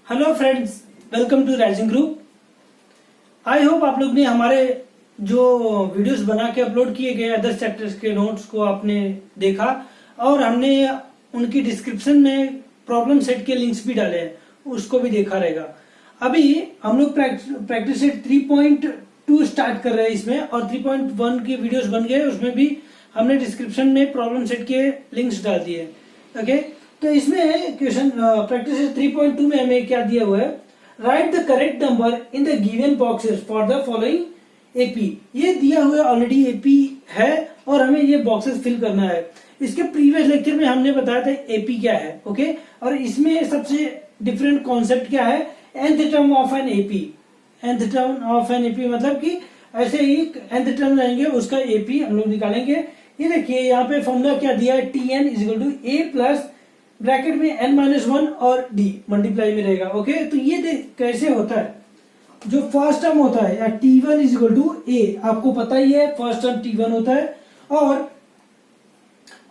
Hello friends, welcome to Rising group. I hope आप लोग ने हमारे जो वीडियोस बना के अपलोड किए गए अदर चैप्टर्स के नोट्स को आपने देखा और हमने उनकी डिस्क्रिप्शन में प्रॉब्लम सेट के लिंक्स भी डाले हैं, उसको भी देखा रहेगा। अभी हम लोग प्रैक्टिस सेट 3.2 स्टार्ट कर रहे हैं इसमें, और 3.1 के वीडियोस बन गए, उसमें भी हमने डिस्क्रिप्शन में प्रॉब्लम सेट के लिंक्स डाल दिए। ओके, तो इसमें क्वेश्चन प्रैक्टिस 3.2 में हमें क्या दिया हुआ है, right the correct number in the given boxes for the following AP. ये दिया हुआ ऑलरेडी एपी है और हमें ये बॉक्सेस फिल करना है। इसके प्रीवियस लेक्चर में हमने बताया था एपी क्या है। ओके, और इसमें सबसे डिफरेंट कॉन्सेप्ट क्या है, nth term of an AP. nth term of an AP मतलब कि ऐसे ही nth टर्म रहेंगे, उसका एपी हम लोग निकालेंगे। ये देखिए यहाँ पे फॉर्मूला क्या दिया है, Tn is to a plus bracket में n-1 और d मल्टीप्लाई में रहेगा। ओके, तो ये कैसे होता है, जो फर्स्ट टर्म होता है या T1 इज इक्वल टू ए, आपको पता ही है फर्स्ट टर्म T1 होता है। और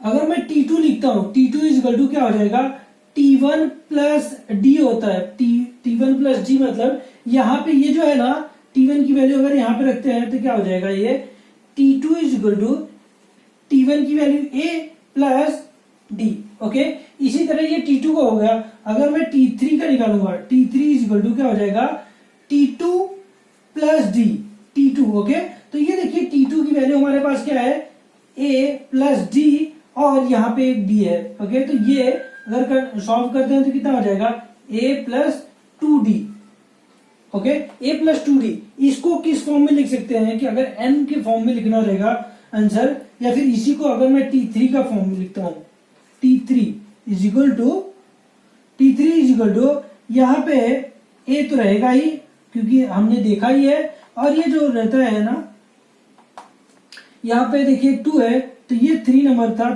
अगर मैं T2 लिखता हूं, T2 इज इक्वल टू क्या हो जाएगा, T1 प्लस डी होता है। T1 प्लस डी मतलब यहाँ पे ये जो है ना, T1 की वैल्यू अगर यहाँ पे रखते हैं तो क्या हो जाएगा, ये T2 is equal to T1 की value a plus D. Okay, इसी तरह ये T2 का हो गया। अगर मैं T3 का निकालूंगा, T3 इज इक्वल टू क्या हो जाएगा, T2 plus D, T2। Okay, तो ये देखिए T2 की वैल्यू हमारे पास क्या है, a प्लस डी, और यहाँ पे एक d है। ओके, तो ये अगर सॉल्व करते हैं तो कितना हो जाएगा, a plus 2d। Okay, a plus 2d, इसको किस फॉर्म में लिख सकते हैं कि अगर n के फॉर्म में लिखना रहेगा आंसर, या फिर इसी को अगर मैं T3 का फॉर्म में लिखता हूं, T3 इज इक्वल टू यहाँ पे a तो रहेगा ही क्योंकि हमने देखा ही है, और ये जो रहता है ना, यहाँ पे देखिए 2 है तो ये 3 नंबर था,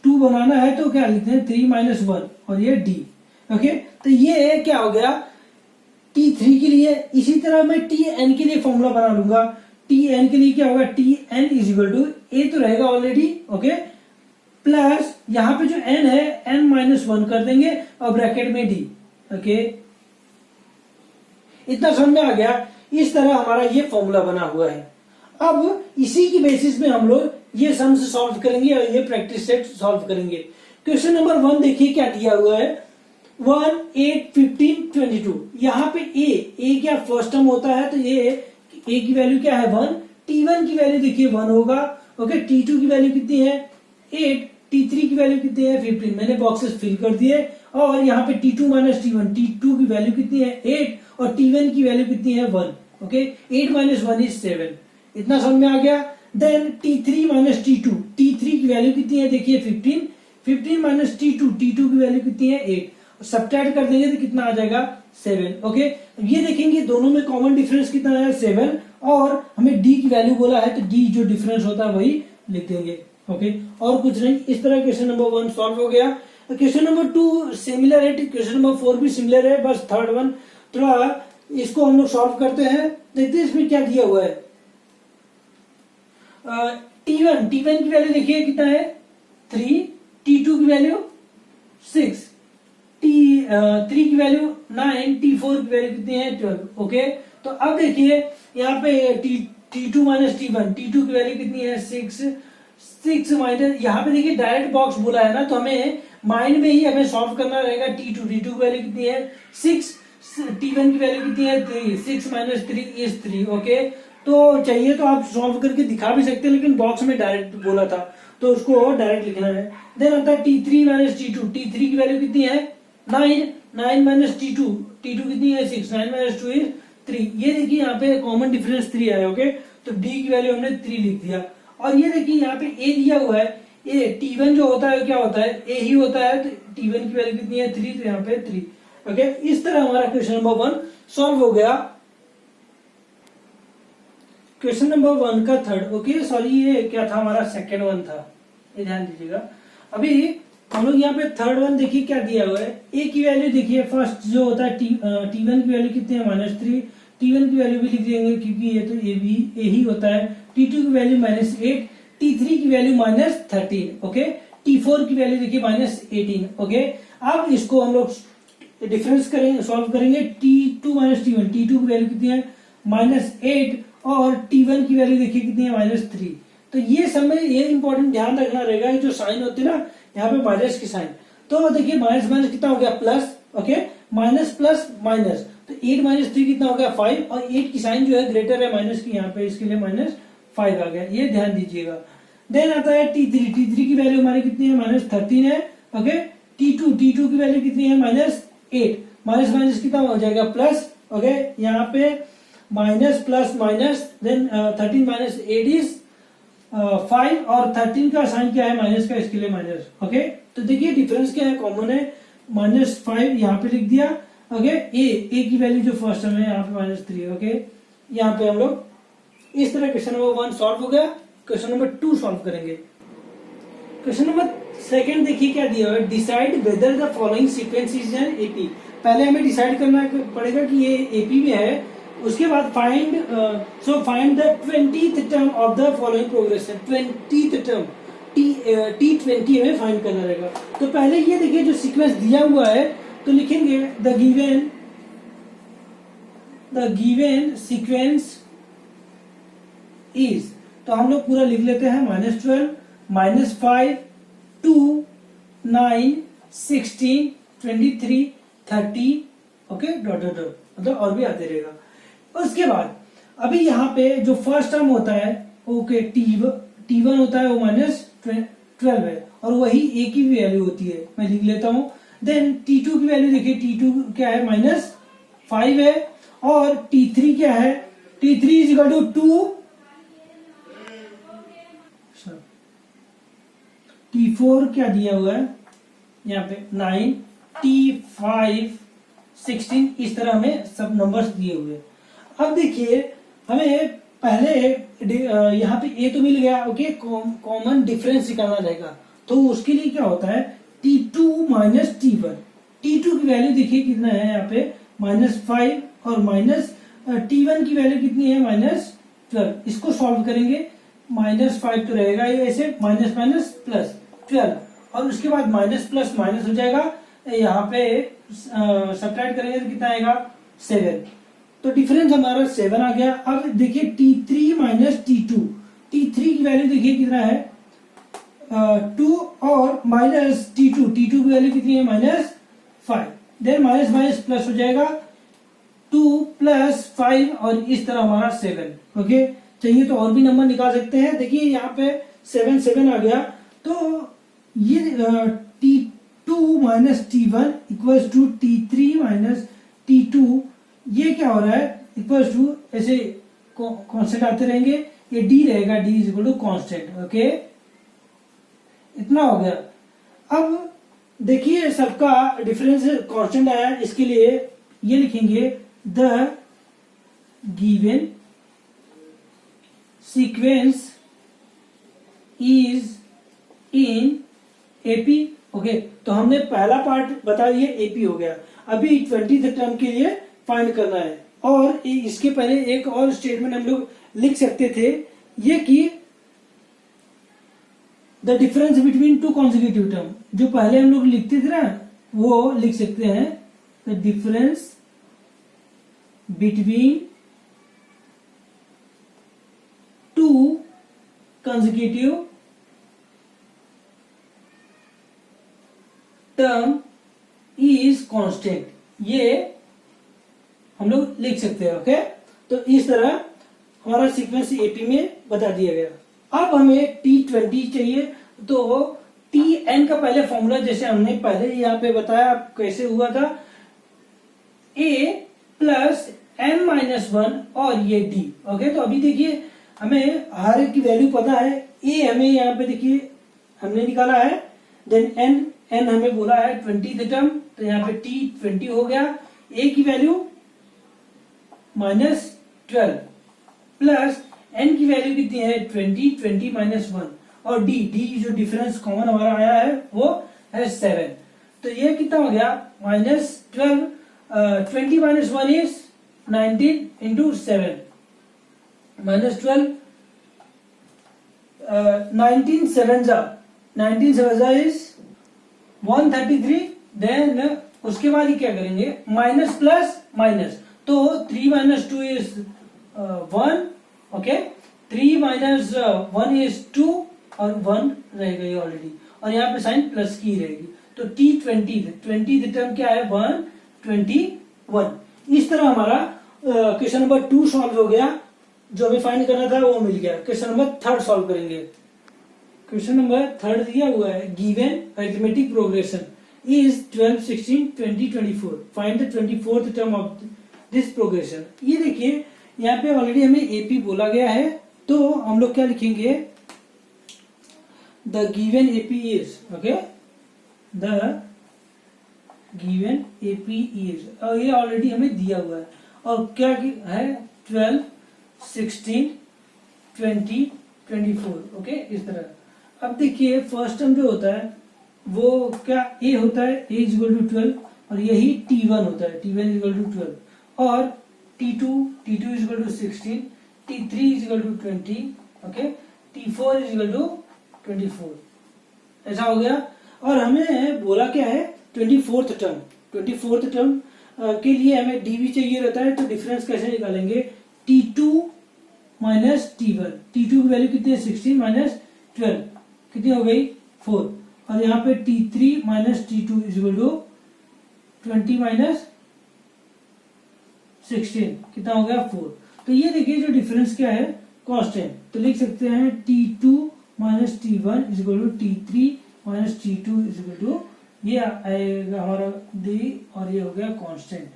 2 बनाना है तो क्या लिखते हैं 3-1 और ये d। ओके, तो ये क्या हो गया T3 के लिए। इसी तरह मैं Tn के लिए फॉर्मूला बना लूंगा। Tn के लिए क्या होगा, Tn is equal to a तो रहेगा ऑलरेडी, ओके, प्लस यहाँ पे जो n है n-1 कर देंगे और ब्रैकेट में d। ओके, इतना समझ में आ गया। इस तरह हमारा ये फॉर्मूला बना हुआ है। अब इसी की बेसिस में हम लोग ये सम्स सॉल्व करेंगे और ये प्रैक्टिस सेट सॉल्व करेंगे। क्वेश्चन नंबर 1 देखिए क्या दिया हुआ है, 1, 8, 15, 22। यहाँ पे a क्या फर्स्ट टर्म होता है, तो a की वैल्यू क्या है 1, T1 की वैल्यू देखिए 1 होगा। ओके, T2 की वैल्यू कितनी है 8, T3 की वैल्यू कितनी है 15। मैंने बॉक्सेस फिल कर दिए, और यहाँ पे T2 माइनस T1, T2 की वैल्यू कितनी है 8 और T1 की वैल्यू कितनी है 1। Okay, 8 minus 1 is 7। इतना समझ में आ गया। Then T3 minus T2, T3 की वैल्यू कितनी है देखिए 15, 15 माइनस T2, T2 की वैल्यू कितनी है 8, सब्ट्रैक्ट कर देंगे तो कितना आ जाएगा 7। ओके, ये देखेंगे दोनों में कॉमन डिफरेंस कितना है 7, और हमें d की वैल्यू बोला है तो d जो डिफरेंस होता है वही लिख देंगे। ओके, और कुछ नहीं। इस तरह क्वेश्चन नंबर 1 सॉल्व हो गया। क्वेश्चन नंबर 2 सिमिलर है, क्वेश्चन नंबर 4 भी सिमिलर है, बस थर्ड वन थोड़ा इसको हम लोग सॉल्व करते हैं। देखते हैं इसमें क्या दिया हुआ है। T1 की वैल्यू देखिए कितना है 3, T2 की वैल्यू 6, T3 की वैल्यू 9, T4 की वैल्यू कितनी है 12। ओके, तो अब देखिए यहाँ पे T2 माइनस T1, T2 की वैल्यू कितनी है 6 माइनस, यहाँ पे देखिए डायरेक्ट बॉक्स बोला है ना, तो हमें माइंड में ही हमें सॉल्व करना रहेगा। T2 की वैल्यू कितनी है 6, T1 की वैल्यू कितनी है 3, 6 माइनस 3 इज 3। ओके, तो चाहिए तो आप सॉल्व करके दिखा भी सकते हैं, लेकिन बॉक्स में डायरेक्ट बोला था तो उसको डायरेक्ट लिखना है। देन आता है T3 माइनस T2, T3 की वैल्यू कितनी है 9 माइनस T2 कितनी है 6, 9 माइनस 2 इज 3। ये देखिए यहाँ पे कॉमन डिफरेंस 3 है। ओके, तो d की वैल्यू हमने 3 लिख दिया। और ये देखिए यहाँ पे a दिया हुआ है, a T1 जो होता है क्या होता है a ही होता है, तो T1 की वैल्यू कितनी है 3, तो यहाँ पे 3। ओके, इस तरह हमारा क्वेश्चन नंबर 1 सॉल्व हो गया। क्वेश्चन नंबर 1 का थर्ड, ओके सॉरी ये क्या था हमारा सेकेंड वन था, ये ध्यान दीजिएगा। अभी हम लोग यहाँ पे थर्ड वन देखिए क्या दिया हुआ है। a की वैल्यू देखिए फर्स्ट जो होता है T1 की वैल्यू कितनी है -3, T1 की वैल्यू भी लिख देंगे क्योंकि ये तो a ही होता है। T2 की वैल्यू -8, T3 की वैल्यू -13। ओके, T4 की वैल्यू देखिए -18। ओके, अब इसको हम लोग ये डिफरेंस करेंगे, सॉल्व करेंगे। T2 माइनस T1, T2 की वैल्यू कितनी है -8 और T1 की वैल्यू देखिए कितनी है -3। तो ये समय ये इंपॉर्टेंट ध्यान रखना रहेगा, जो साइन होते हैं ना यहाँ पे माइनस की साइन। तो देखिए माइनस माइनस कितना हो गया plus, okay, minus plus minus, तो 8 माइनस 3 कितना हो गया 5, और 8 की साइन जो है ग्रेटर है माइनस की, यहाँ पे इसके लिए -5 आ गया, ये ध्यान दीजिएगा। देन आता है T3 की वैल्यू हमारी कितनी है -13 है, ओके। T2 की वैल्यू कितनी है -8, माइनस माइनस कितना हो जाएगा प्लस, ओके। यहाँ पे minus plus minus, then 13 minus 8 is 5, और 13 का साइन क्या है माइनस का, इसके लिए माइनस, ओके। तो देखिए डिफरेंस क्या है, कॉमन है, -5 यहाँ पे लिख दिया, ओके। ए की वैल्यू जो फर्स्ट टर्म है यहाँ पे -3, ओके। यहाँ पे हम लोग इस तरह क्वेश्चन नंबर 1 सॉल्व हो गया। क्वेश्चन नंबर 2 सॉल्व करेंगे। क्वेश्चन नंबर 2 देखिए क्या दिया हुआ है, decide whether the following sequence is an AP. पहले हमें डिसाइड करना पड़ेगा कि ये एपी में है, उसके बाद find find the 20th term of the following progression. 20th term T20 हमें फाइंड करना रहेगा। तो पहले ये देखिए जो सीक्वेंस दिया हुआ है, तो लिखेंगे द गिवन सीक्वेंस इज, तो हम लोग पूरा लिख लेते हैं -12 -5 2 9 16 23 30, ओके, डॉट डॉट डॉट, मतलब और भी आते रहेगा। उसके बाद अभी यहाँ पे जो फर्स्ट टर्म होता है, ओके, T1 होता है वो -12 है, और वही ए की वैल्यू होती है, मैं लिख लेता हूं। देन T2 की वैल्यू देखिए, T2 क्या है -5 है, और T3 क्या है, T3 is equal to 2, T4 क्या दिया हुआ है यहाँ पे 9, T5 16, इस तरह हमें सब नंबर्स दिए हुए। अब देखिए हमें पहले यहाँ पे ए तो मिल गया, ओके, कॉमन डिफरेंस निकालना रहेगा। तो उसके लिए क्या होता है, T2 माइनस T1, T2 की वैल्यू देखिए कितना है यहाँ पे -5, और माइनस T1 की वैल्यू कितनी है -12। इसको सॉल्व करेंगे, -5 तो रहेगा ये, ऐसे माइनस माइनस प्लस 12, और उसके बाद माइनस प्लस माइनस हो जाएगा, यहाँ पे सब्ट्रैक्ट करेंगे तो कितना आएगा 7। तो डिफरेंस हमारा 7 आ गया। अब देखिए T3 माइनस T3 की वैल्यू देखिए कितना है 2, और माइनस T2 की वैल्यू कितनी है -5, देन माइनस माइनस प्लस हो जाएगा 2 + 5, और इस तरह हमारा 7, ओके। चाहिए तो और भी नंबर निकाल सकते हैं। देखिए यहाँ पे 7 आ गया, तो ये T2 minus T1 equals to T3 minus T2, ये क्या हो रहा है इक्वल्स टू, ऐसे कांस्टेंट आते रहेंगे, ये D रहेगा, D is equal to constant, okay. इतना हो गया। अब देखिए सबका डिफरेंस कांस्टेंट आया, इसके लिए ये लिखेंगे the given sequence is in AP, okay. तो हमने पहला पार्ट बता दिया, एपी हो गया। अभी 20th टर्म के लिए फाइंड करना है, और इसके पहले एक और स्टेटमेंट हम लोग लिख सकते थे, ये कि the difference between two consecutive term, जो पहले हम लोग लिखते थे ना, वो लिख सकते हैं the difference between two consecutive term is constant, ये हम लोग लिख सकते हैं, ओके। तो इस तरह हमारा सीक्वेंस एपी में बता दिया गया। अब हमें T20 चाहिए, तो Tn का पहले फॉर्मूला जैसे हमने पहले यहाँ पे बताया कैसे हुआ था, A + n-1 और ये D, ओके। तो अभी देखिए हमें हर एक की वैल्यू पता है। ए हमें यहाँ पे देखिए हमने निकाला है, देन n हमें बोला है 20th टर्म, तो यहाँ पे T20 हो गया। ए की वैल्यू -12 प्लस n की वैल्यू कितनी है 20 -1, और D जो डिफरेंस कॉमन हमारा आया है वो है 7। तो ये कितना हो गया -12, 20 - 1 इज 19 × 7, -12, 19 7 is 133, then उसके बाद ही क्या करेंगे, माइनस प्लस माइनस, तो 3 minus 2 is 1, okay, 3 minus 1 is 2 और 1 रहेगा ये ऑलरेडी, और यहाँ पे साइन प्लस की रहेगी, तो T20 टर्म क्या है 121। इस तरह हमारा क्वेश्चन नंबर 2 सॉल्व हो गया, जो हमें फाइंड करना था वो मिल गया। क्वेश्चन नंबर 3 सॉल्व करेंगे। क्वेश्चन नंबर 3 दिया हुआ है, given arithmetic progression is 12, 16, 20, 24. Find the 24th term of this progression. ये देखिए यहाँ पे ऑलरेडी हमें AP बोला गया है, तो हम लोग क्या लिखेंगे, the given AP is, okay, the given AP is, और ये ऑलरेडी हमें दिया हुआ है, और क्या है 12, 16, 20, 24, ओके, इस तरह। अब देखिए फर्स्ट टर्म जो होता है वो क्या a होता है, a इज इक्वल टू 12, और यही T1 होता है, T1 इज इक्वल टू 12, और T2 is equal to 16, T3 is equal to 20, okay, T4 is equal to 24, ऐसा हो गया। और हमें बोला क्या है 24th टर्म के लिए हमें डी भी चाहिए रहता है, तो डिफरेंस कैसे निकालेंगे, T2 माइनस T1, T2 की वैल्यू कितनी है 16 माइनस 12 कितनी हो गई 4, और यहाँ पे T3 minus T2 is equal to 20 minus 16 कितना हो गया 4। तो ये देखिए जो डिफरेंस क्या है कांस्टेंट, तो लिख सकते हैं T2 minus T1 is equal to T3 minus T2 is equal to, ये आएगा हमारा D, और ये हो गया कांस्टेंट,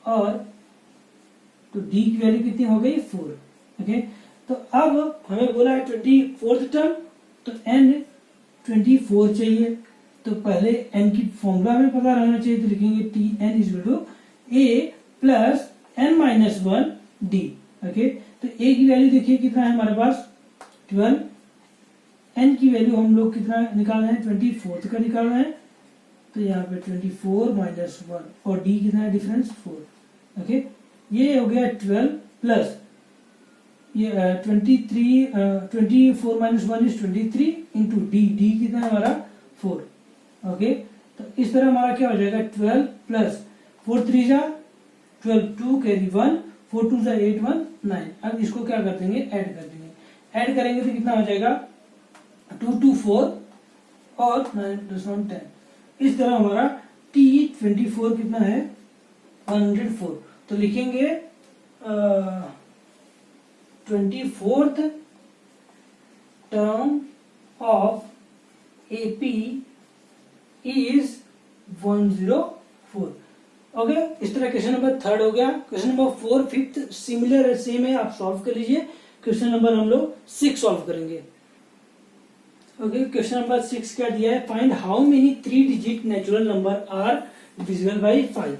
और तो D की वैल्यू कितनी हो गई 4, ओके। तो अब हमें बोला है 24th टर्म, तो N 24 चाहिए, तो पहले n की फॉर्मूला हमें पता रहना चाहिए, तो लिखेंगे Tn is equal to a plus n minus 1 d, okay. तो a की वैल्यू देखिए कितना है हमारे पास 12, n की वैल्यू हम लोग कितना निकाल रहे हैं 24th का निकाल रहे हैं, तो यहाँ पे 24 माइनस 1, और d कितना है डिफरेंस 4, ओके। ये हो गया 12 प्लस ये 24 माइनस 1 इज 23 इंटू डी कितना है हमारा 4, ओके। तो इस तरह हमारा क्या हो जाएगा 12 प्लस 4 3 जा 12, 2 कैरी 1, 4 2 जा 8 1 9। अब इसको क्या कर देंगे, ऐड कर देंगे, ऐड करेंगे तो कितना हो जाएगा 2 2 4 और 9 10। इस तरह हमारा T24 कितना है 104। तो लिखेंगे 24th term of AP is 104, okay. इस तरह क्वेश्चन नंबर 3 हो गया। Question number 4 5th similar same है, आप सॉल्व कर लीजिए। क्वेश्चन नंबर हम लोग 6 सॉल्व करेंगे, ओके। क्वेश्चन नंबर 6 क्या दिया है, find how many 3 digit natural number are divisible by 5।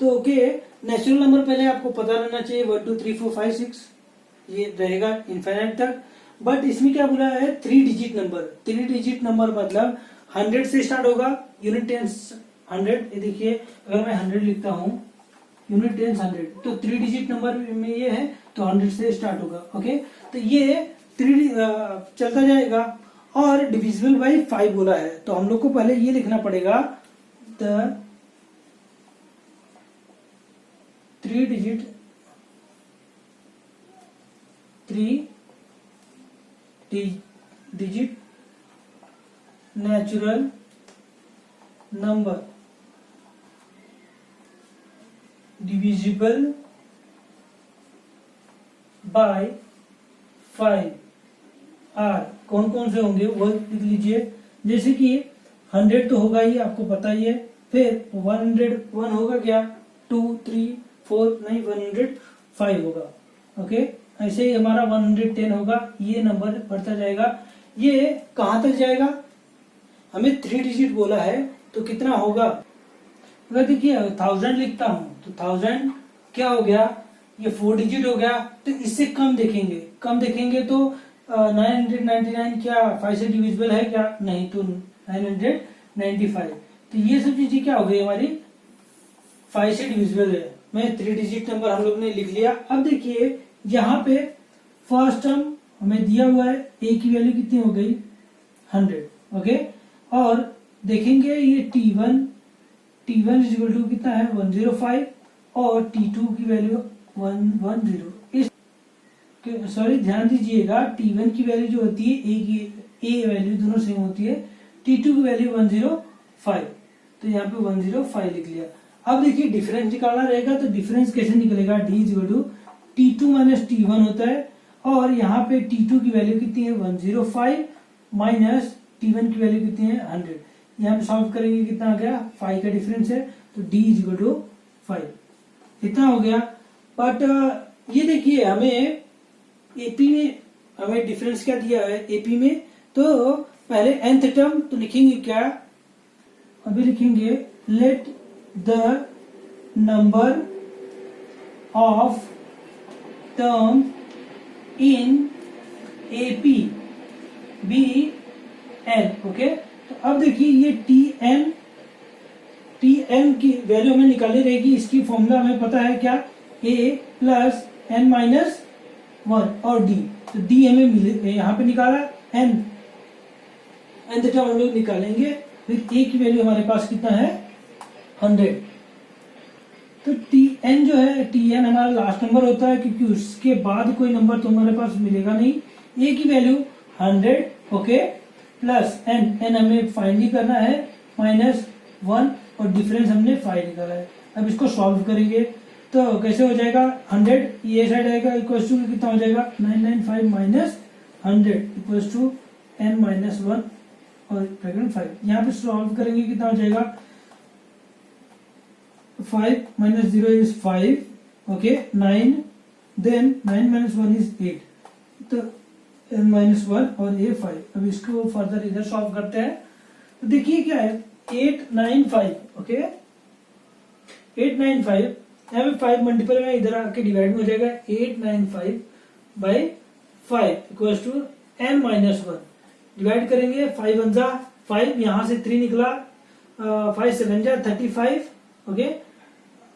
तो ओके, नेचुरल नंबर पहले आपको पता रहना चाहिए 1 2 3 4 5 6 ये रहेगा इनफाइनाइट तक, बट इसमें क्या बोला है 3 डिजिट नंबर। 3 डिजिट नंबर मतलब 100 से स्टार्ट होगा, यूनिट टेंस 100, ये देखिए अगर मैं 100 लिखता हूँ यूनिट टेंस 100, तो 3 डिजिट नंबर में ये है तो 100 से स्टार्ट होगा, ओके। तो ये 3 चलता जाएगा, और डिविजिबल बाय 5 बोला है, तो हम लोग को पहले ये लिखना पड़ेगा the 3 digit natural number divisible by 5 are कौन कौन से होंगे वो लिख लीजिए। जैसे कि 100 तो होगा ही, आपको पता ही है, फिर 101 होगा क्या 2 3 4 नहीं 105 होगा, ओके। ऐसे ही हमारा 110 होगा, ये नंबर बढ़ता जाएगा। ये कहां तक जाएगा, हमें 3 डिजिट बोला है तो कितना होगा, अगर देखिए 1000 लिखता हूं तो 1000 क्या हो गया, ये 4 डिजिट हो गया, तो इससे कम देखेंगे तो 999 क्या 5 से डिविजिबल है क्या, नहीं, तो 995। तो ये सब चीजें क्या हो गई हमारी 5 से डिविजिबल है। मैं 3 डिजिट नंबर हम लोग ने लिख लिया। अब देखिए यहाँ पे फर्स्ट टर्म हमें दिया हुआ है, a की वैल्यू कितनी हो गई 100, ओके। और देखेंगे ये T1 T1 is equal to कितना है 105 और T2 की वैल्यू 110। इस सॉरी ध्यान दीजिएगा, T1 की वैल्यू जो होती है ए वैल्यू दोनों सेम होती है, T2 की वैल्यू 105, तो यहाँ पे 105 लिख लिया। अब देखिए डिफरेंस निकालना रहेगा, तो डिफरेंस कैसे निकलेगा, D is equal to T2 minus T1 होता है, और यहाँ पे T2 की वैल्यू कितनी है 105 माइनस T1 की वैल्यू कितनी है 100। यहाँ पे सॉल्व करेंगे कितना आ गया 5 का डिफरेंस है, तो D इज इक्वल टू 5, इतना हो गया। बट ये देखिए हमें एपी में हमें डिफरेंस क्या दिया है एपी में, तो पहले nth टर्म तो लिखेंगे क्या, अभी लिखेंगे let the number of term in AP be n. Okay, तो अब देखिए ये टी एन की वैल्यू हमें निकालनी रहेगी, इसकी फॉर्मूला हमें पता है क्या, ए प्लस एन माइनस 1 और डी, तो डी हमें मिले यहाँ पे निकाला, एन टर्म हम लोग निकालेंगे, फिर ए की वैल्यू हमारे पास कितना है 100। तो टी एन जो है, टी एन हमारा लास्ट नंबर होता है, क्योंकि उसके बाद कोई नंबर तो हमारे पास मिलेगा नहीं। ए की वैल्यू 100, ओके, प्लस एन हमें फाइंड ही करना है, माइनस 1 और डिफरेंस हमने 5 निकाला है। अब इसको सॉल्व करेंगे तो कैसे हो जाएगा, 100 ये साइड आएगा, इक्वल्स टू कितना हो जाएगा 995 minus 100 equals to n minus 1 और ब्रैकेट 5। यहाँ पे सॉल्व करेंगे कितना हो जाएगा, 5 minus 0 is 5, okay, 9, then 9 minus 1 is 8, तो n माइनस 1 और ये 5। अब इसको फर्दर इधर सॉल्व करते हैं, तो देखिए क्या है 895, ओके, 895, यहाँ पे 5 मल्टीपल में इधर आके डिवाइड हो जाएगा, 895 by 5 equals to n minus 1, divide करेंगे 5 1 जा 5, यहाँ से 3 निकला, 5 7 जा 35, ओके,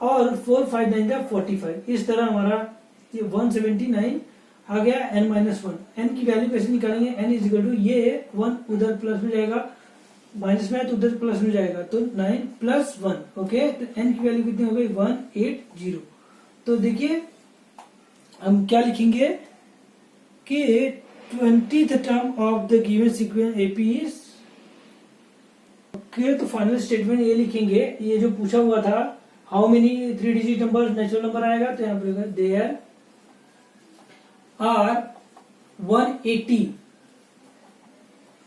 और 4 5 9 जा 45। इस तरह हमारा ये 179 आ गया n माइनस 1। n की वैल्यू कैसे निकालेंगे, n इज इक्वल टू ये 1 उधर प्लस में जाएगा, माइनस में तो उधर प्लस में जाएगा, तो 9 प्लस 1, ओके, तो n की वैल्यू कितनी हो गई 180। तो देखिए हम क्या लिखेंगे कि 20th term of the given sequence AP is, okay, तो फाइनल स्टेटमेंट ये लिखेंगे, ये जो पूछा हुआ था how many 3 digit number natural number आएगा, तो यहाँ पे there are 180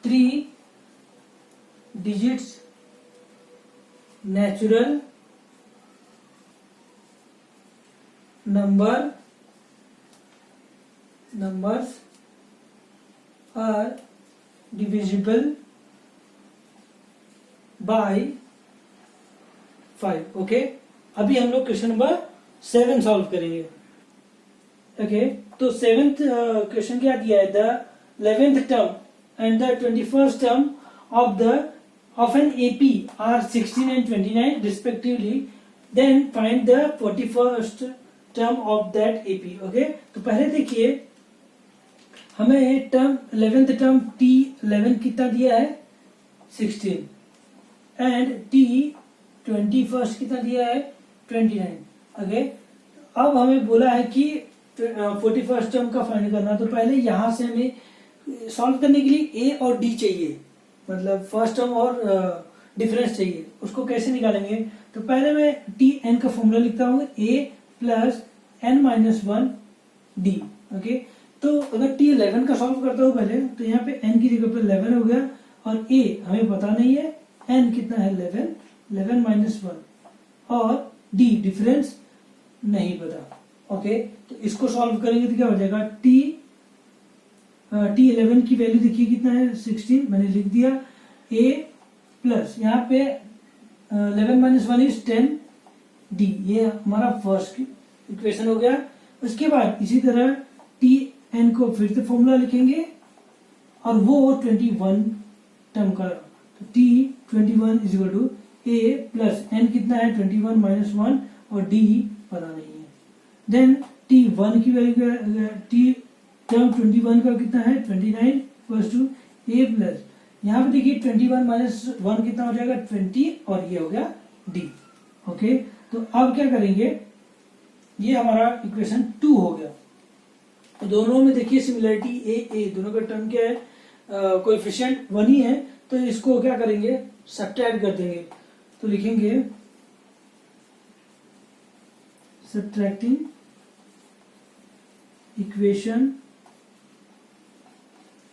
3 digits natural numbers are divisible by 5। Okay, अभी हम लोग क्वेश्चन नंबर 7 सॉल्व करेंगे। ओके, तो 7th क्वेश्चन क्या दिया है, the 11th term and the 21st term of an AP are 16 and 29 respectively, then find the 41st term of that AP। okay, तो पहले देखिए हमें टर्म 11th टर्म T11 कितना दिया है 16 एंड T21 कितना दिया है 29। ओके, अब हमें बोला है कि 41st टर्म का फाइंड करना, तो पहले यहां से हमें सॉल्व करने के लिए A और D चाहिए, मतलब फर्स्ट टर्म और डिफरेंस चाहिए, उसको कैसे निकालेंगे, तो पहले मैं टी एन का फॉर्मूला लिखता हूँ, a plus n minus 1 d. Okay, तो अगर T11 का सॉल्व करता हूँ पहले, तो यहाँ पे n की जगह पे 11 हो गया, और a हमें पता नहीं है, n कितना है 11 माइनस 1, और d डिफरेंस नहीं पता। ओके, तो इसको सॉल्व करेंगे तो क्या हो जाएगा, T11 की वैल्यू देखिए कितना है 16, मैंने लिख दिया, a प्लस यहाँ पे 11 माइनस 1 इज 10 d, ये हमारा फर्स्ट इक्वेशन हो गया। उसके बाद इसी तरह Tn को फिर से फॉर्मूला लिखेंगे, और वो 21 टर्म का, तो T21 is equal to a plus n कितना है 21 माइनस 1, और d पता नहीं है। देन T1 की वैल्यू टर्म 21 का कितना है 29 प्लस टू a प्लस, यहाँ पे देखिए 21 माइनस 1 कितना हो जाएगा 20, और ये हो गया डी। ओके, तो अब क्या करेंगे, ये हमारा इक्वेशन 2 हो गया। तो दोनों में देखिए सिमिलरिटी ए दोनों का टर्म क्या है, कोएफिशिएंट 1 ही है, तो इसको क्या करेंगे, सब्ट्रैक्ट कर देंगे। तो लिखेंगे सब्ट्रैक्टिंग इक्वेशन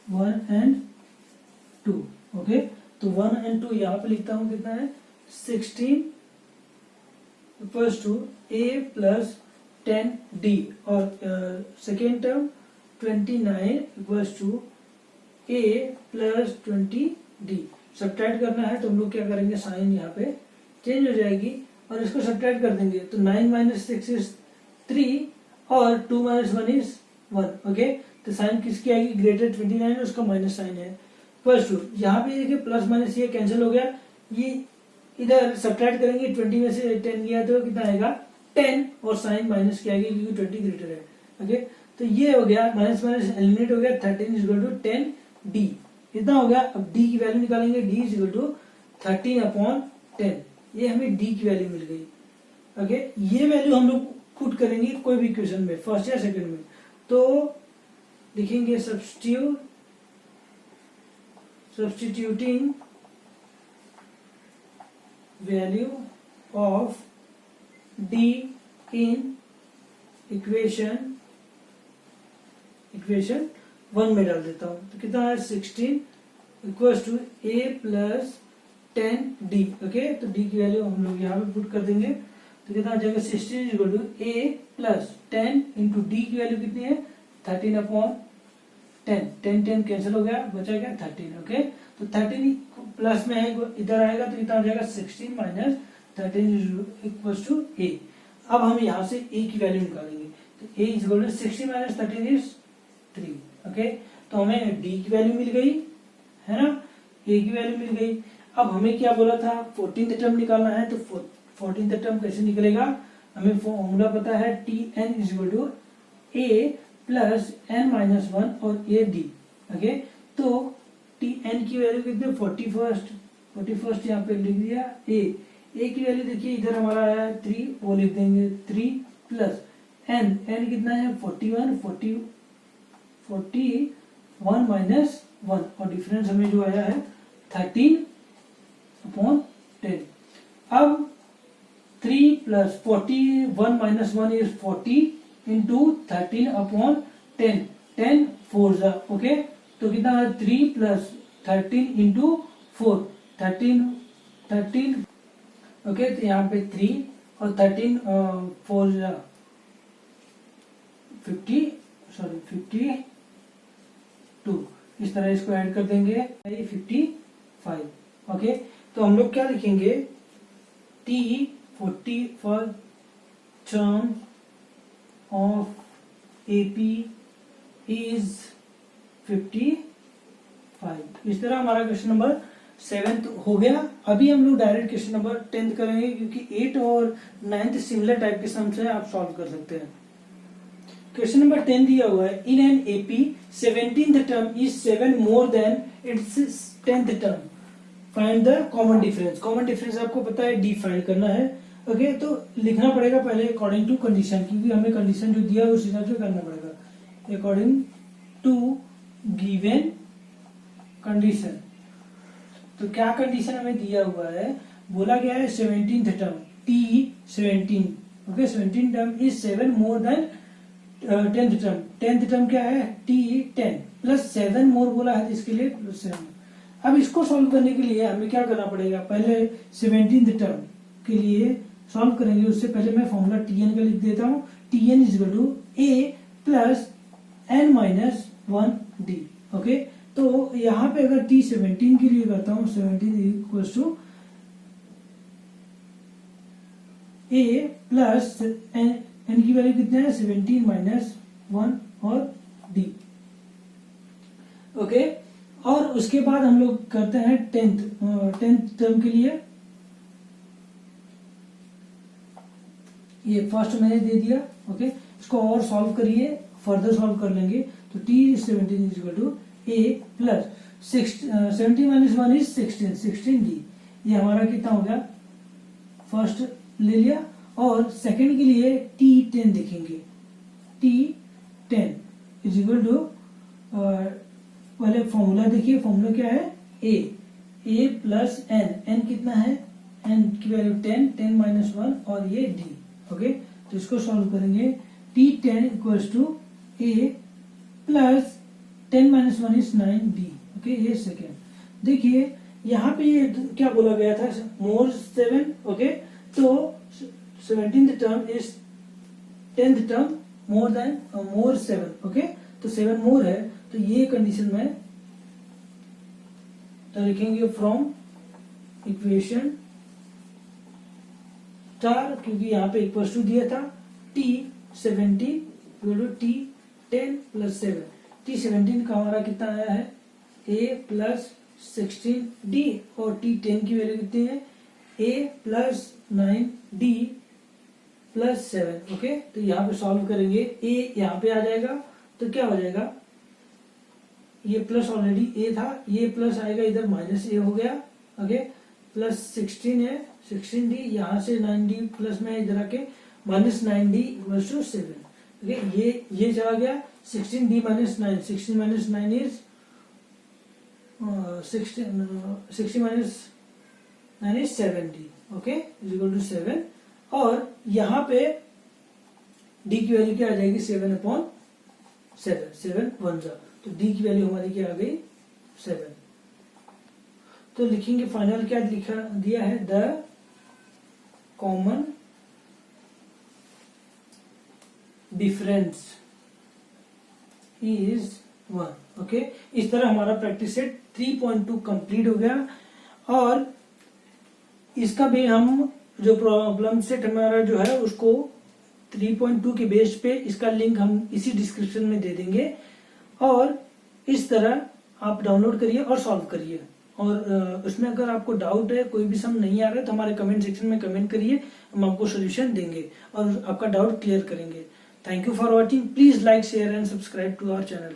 1 एंड 2। ओके, तो 1 एंड 2 यहां पे लिखता हूं, कितना है 16 equals to a plus 10d, और second term 29 equals to a plus 20d। Subtract करना है तो हम लोग क्या करेंगे, साइन यहाँ पे चेंज हो जाएगी और इसको सब्ट्रैक्ट कर देंगे। तो 9 माइनस 6 इज 3 और 2 माइनस 1 इज 1। ओके, तो साइन किसकी आएगी, ग्रेटर 29 उसका माइनस साइन है, प्लस 2। यहाँ पे देखिए प्लस माइनस ये कैंसिल हो गया, ये इधर सब्ट्रैक्ट करेंगे, 20 में से 10 गया तो कितना आएगा 10, और साइन माइनस की आएगी क्योंकि 20 ग्रेटर है। ओके, तो ये हो गया माइनस माइनस एलिमिनेट हो गया, 13 इज इक्वल टू 10d, इतना हो गया। अब d की वैल्यू निकालेंगे, d इज इक्वल टू 13/10, ये हमें d की वैल्यू मिल गई। ओके, ये वैल्यू हम लोग पुट करेंगे कोई भी इक्वेशन में, फर्स्ट या सेकंड में, तो लिखेंगे substituting value of d in equation 1 में डाल देता हूं। तो कितना है 16 equals to a plus 10d। Okay, तो d की वैल्यू हम लोग यहाँ पे पुट कर देंगे, तो कितना आ जाएगा 16 equal to a plus 10 into d की वैल्यू कितनी है 13/10। 10 कैंसिल हो गया, बचा गया 13। ओके, तो 13 प्लस में है, इधर आएगा तो कितना आ जाएगा 16 माइनस 13 इक्वल्स टू a। अब हम यहाँ से a की वैल्यू निकालेंगे, तो a is equal to 16 minus 13 is 3। Okay, तो हमें d की वैल्यू मिल गई है ना, a की वैल्यू मिल गई। अब हमें क्या बोला था, 14th टर्म निकालना है, तो 14th टर्म कैसे निकलेगा, हमें फॉर्मूला पता है, tn is equal to a plus n minus 1 और a d। ओके, तो tn की वैल्यू कितनी, 41 यहाँ पे लिख दिया। a की वैल्यू देखिए इधर हमारा है 3, वो लिख देंगे 3 प्लस n कितना है 41 माइनस 1, और डिफरेंस हमें जो आया है 13/10। अब 3 प्लस 41 माइनस 1 इज 40 इंटू 13/10, 10 4 जा। ओके, तो कितना है 3 प्लस 13 इंटू 4, 13। ओके, तो यहाँ पे 3 और 13 4 जा 52, इस तरह इसको ऐड कर देंगे 55। ओके, तो हम लोग क्या लिखेंगे, t 41 term of AP is 55। इस तरह हमारा क्वेश्चन नंबर 7 हो गया। अभी हम लोग डायरेक्ट क्वेश्चन नंबर 10 करेंगे, क्योंकि 8 और 9 सिमिलर टाइप के सम्स है, आप सॉल्व कर सकते हैं। क्वेश्चन नंबर 10 दिया हुआ है, in an AP 17th term is 7 more than it's 10th term, find the common difference. Common difference आपको पता है डी फाइंड करना है। ओके, तो लिखना पड़ेगा पहले अकॉर्डिंग टू कंडीशन, क्योंकि हमें कंडीशन जो दिया है उस हिसाब से करना पड़ेगा, अकॉर्डिंग टू गिवन कंडीशन। तो क्या कंडीशन हमें दिया हुआ है, बोला गया है 17th term t17। Okay, 17th term is 7 more than 10th term. 10th term क्या है t10 प्लस 7 मोर बोला है, इसके लिए प्लस 7। अब इसको सॉल्व करने के लिए हमें क्या करना पड़ेगा, पहले 17th टर्म के लिए सॉल्व करेंगे, उससे पहले मैं फॉर्मूला tn का लिख देता हूँ। tn is equal to a plus n minus 1d। Okay, तो यहाँ पे अगर t17 के लिए करता हूँ, 17 equal to a plus n की वैल्यू कितने है 17 माइनस 1 और d। ओके, और उसके बाद हम लोग करते हैं 10th टर्म के लिए, ये फर्स्ट मैंने दे दिया। ओके, इसको और सॉल्व करिए, फर्दर सॉल्व कर लेंगे। तो t17 is equal to a plus 17 minus 1 is 16 d। ये हमारा कितना हो गया फर्स्ट ले लिया, और सेकंड के लिए T10 देखेंगे। T10 इज इक्वल टू, पहले फॉर्मूला देखिए, फॉर्मूला क्या है, a प्लस n कितना है, n की वैल्यू 10 माइनस 1 और ये d। ओके, तो इसको सॉल्व करेंगे। T10 equals to a plus 10 minus 1 is 9d। Okay, ये सेकेंड। देखिए यहाँ पे ये क्या बोला गया था, मोर 7। ओके, तो 17th term is 10th term more 7। Okay, तो 7 मोर है, तो ये कंडीशन में तो लिखेंगे फ्रॉम इक्वेशन स्टार, क्योंकि यहाँ पे इक्वल टू दिया था T17 T10 प्लस 7। T17 का हमारा कितना आया है, a प्लस 16d, और T10 की वैल्यू कितनी है, a plus 9d plus 7। Okay, तो यहाँ पे सॉल्व करेंगे, a यहाँ पे आ जाएगा, तो क्या हो जाएगा, ये प्लस ऑलरेडी a था, ये प्लस आएगा इधर, माइनस a हो गया। ओके, प्लस 16 है, 16d, यहाँ से 9d प्लस में इधर आके minus 9d equals to 7। Okay, ये चला गया, 16d minus 9, 16 minus 9 is 60 minus 9 is 7d। Okay, is equal to 7, और यहाँ पे d की वैल्यू क्या आ जाएगी, 7/7, 7 1 जा, तो d की वैल्यू हमारी क्या आ गई, 7। तो लिखेंगे फाइनल क्या लिखा दिया है, the common difference is 1। Okay, इस तरह हमारा प्रैक्टिस सेट 3.2 कंप्लीट हो गया, और इसका भी हम जो प्रॉब्लम सेट हमारा जो है उसको 3.2 के बेस पे इसका लिंक हम इसी डिस्क्रिप्शन में दे देंगे, और इस तरह आप डाउनलोड करिए और सॉल्व करिए। और उसमें अगर आपको डाउट है, कोई भी सम नहीं आ रहा है, तो हमारे कमेंट सेक्शन में कमेंट करिए, हम आपको सोल्यूशन देंगे और आपका डाउट क्लियर करेंगे। Thank you for watching. Please like, share and subscribe to our channel.